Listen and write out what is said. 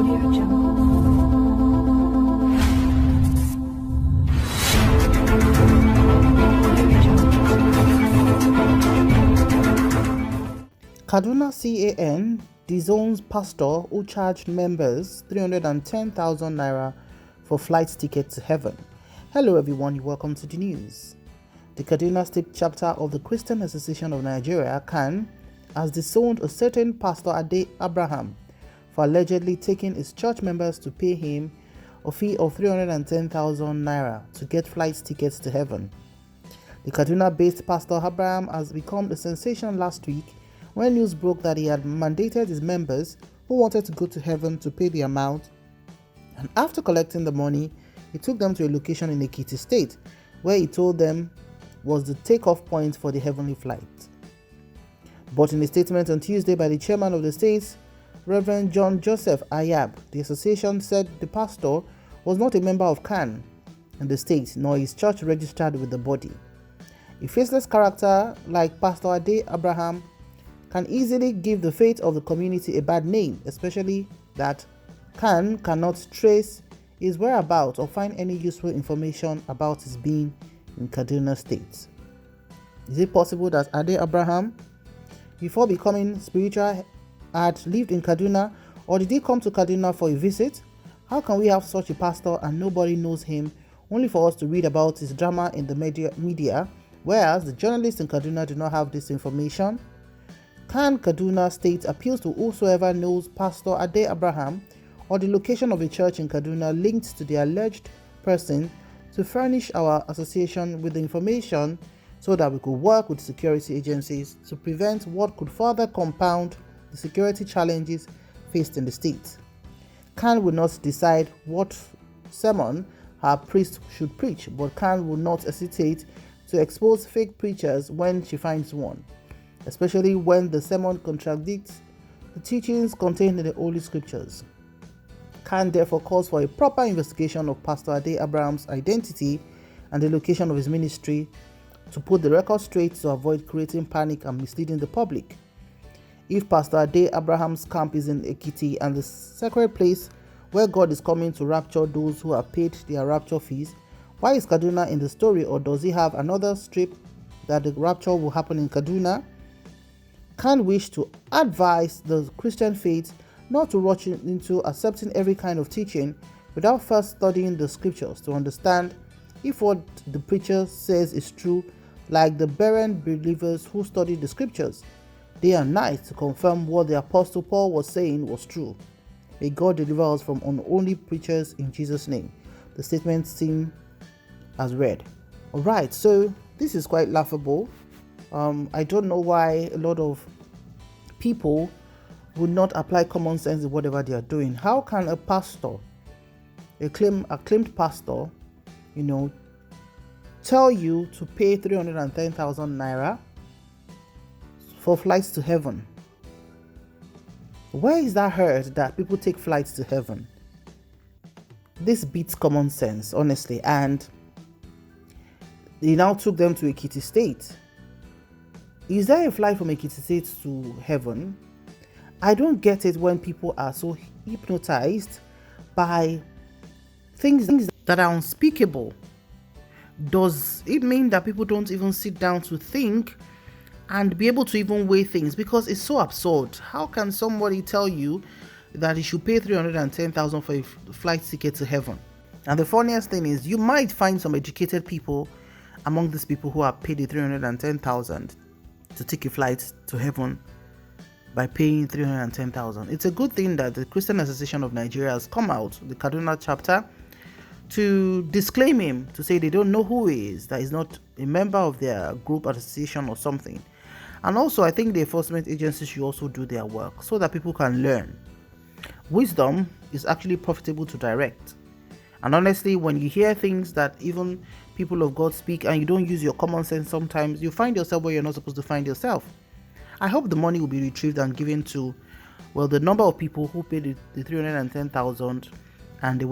Audio Jungle. Kaduna CAN disowns pastor who charged members 310,000 naira for flight ticket to heaven. Hello everyone, welcome to the news. The Kaduna State chapter of the Christian Association of Nigeria (CAN) has disowned a certain Pastor Ade Abraham for allegedly taking his church members to pay him a fee of 310,000 naira to get flight tickets to heaven. The Kaduna-based Pastor Abraham has become a sensation last week when news broke that he had mandated his members who wanted to go to heaven to pay the amount, and after collecting the money, he took them to a location in Ekiti State where he told them was the takeoff point for the heavenly flight. But in a statement on Tuesday by the chairman of the state, Reverend John Joseph Ayab, the association said the pastor was not a member of CAN in the state nor his church registered with the body. A faceless character like Pastor Ade Abraham can easily give the faith of the community a bad name, especially that CAN cannot trace his whereabouts or find any useful information about his being in Kaduna State. Is it possible that Ade Abraham, before becoming spiritual, had lived in Kaduna, or did he come to Kaduna for a visit? How can we have such a pastor and nobody knows him, only for us to read about his drama in the media, whereas the journalists in Kaduna do not have this information? CAN Kaduna State appeals to whosoever knows Pastor Ade Abraham or the location of a church in Kaduna linked to the alleged person to furnish our association with the information so that we could work with security agencies to prevent what could further compound the security challenges faced in the state. CAN will not decide what sermon our priest should preach, but CAN will not hesitate to expose fake preachers when she finds one, especially when the sermon contradicts the teachings contained in the Holy Scriptures. CAN therefore calls for a proper investigation of Pastor Ade Abraham's identity and the location of his ministry to put the record straight to avoid creating panic and misleading the public. If Pastor Ade Abraham's camp is in Ekiti and the sacred place where God is coming to rapture those who have paid their rapture fees, why is Kaduna in the story, or does he have another strip that the rapture will happen in Kaduna? CAN wish to advise the Christian faith not to rush into accepting every kind of teaching without first studying the scriptures to understand if what the preacher says is true, like the Berean believers who studied the scriptures day and night to confirm what the Apostle Paul was saying was true. May God deliver us from unholy preachers in Jesus' name. The statement seemed as read. Alright, so this is quite laughable. I don't know why a lot of people would not apply common sense in whatever they are doing. How can a pastor, acclaimed pastor, tell you to pay 310,000 naira for flights to heaven? Where is that heard that people take flights to heaven? This beats common sense, honestly. And he now took them to Ekiti State. Is there a flight from Ekiti State to heaven? I don't get it when people are so hypnotized by things that are unspeakable. Does it mean that people don't even sit down to think and be able to even weigh things? Because it's so absurd. How can somebody tell you that you should pay 310,000 for a flight ticket to heaven? And the funniest thing is, you might find some educated people among these people who have paid the 310,000 to take a flight to heaven by paying 310,000. It's a good thing that the Christian Association of Nigeria has come out, the Kaduna chapter, to disclaim him, to say they don't know who he is, that he's not a member of their group, association or something. And also, I think the enforcement agencies should also do their work so that people can learn. Wisdom is actually profitable to direct. And honestly, when you hear things that even people of God speak and you don't use your common sense, sometimes you find yourself where you're not supposed to find yourself. I hope the money will be retrieved and given to, the number of people who paid the 310,000 and they were